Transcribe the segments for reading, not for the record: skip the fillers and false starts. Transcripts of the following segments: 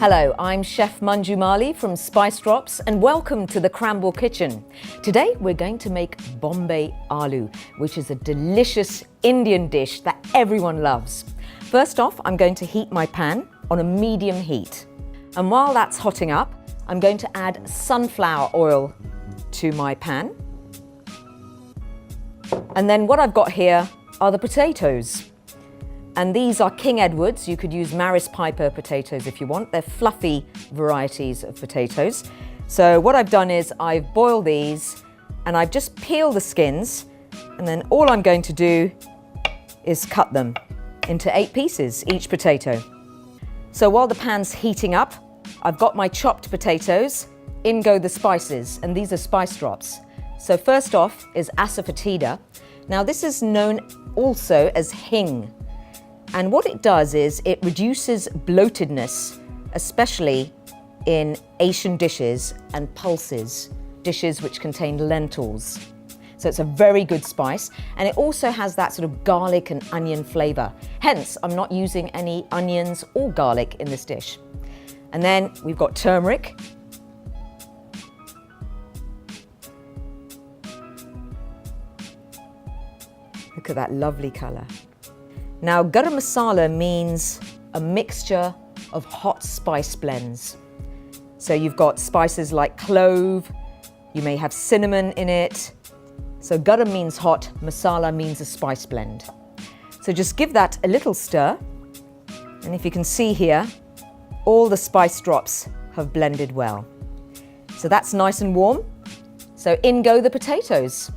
Hello, I'm Chef Manju Mali from Spice Drops and welcome to the Cramble Kitchen. Today we're going to make Bombay Aloo, which is a delicious Indian dish that everyone loves. First off, I'm going to heat my pan on a medium heat. And while that's hotting up, I'm going to add sunflower oil to my pan. And then what I've got here are the potatoes. And these are King Edwards. You could use Maris Piper potatoes if you want. They're fluffy varieties of potatoes. So what I've done is I've boiled these and I've just peeled the skins, and then all I'm going to do is cut them into 8 pieces, each potato. So while the pan's heating up, I've got my chopped potatoes. In go the spices, and these are spice drops. So first off is ASAFOETIDA. Now this is known also as hing. And what it does is it reduces bloatedness, especially in Asian dishes and pulses, dishes which contain lentils. So it's a very good spice, and it also has that sort of garlic and onion flavor. Hence, I'm not using any onions or garlic in this dish. And then we've got turmeric. Look at that lovely color. Now, garam masala means a mixture of hot spice blends. So you've got spices like clove, you may have cinnamon in it. So garam means hot, masala means a spice blend. So just give that a little stir. And if you can see here, all the spice drops have blended well. So that's nice and warm. So in go the potatoes.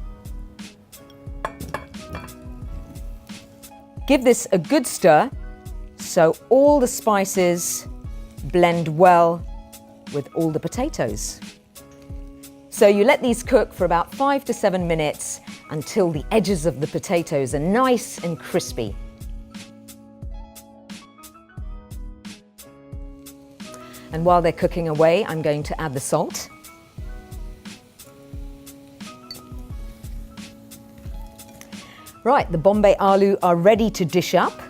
Give this a good stir so all the spices blend well with all the potatoes. So you let these cook for about 5 to 7 minutes until the edges of the potatoes are nice and crispy. And while they're cooking away, I'm going to add the salt. Right, the Bombay Aloo are ready to dish up.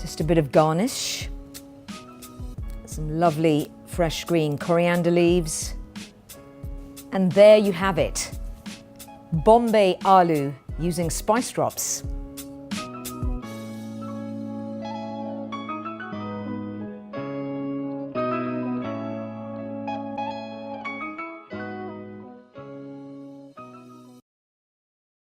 Just a bit of garnish. Some lovely fresh green coriander leaves. And there you have it. Bombay Aloo using spice drops.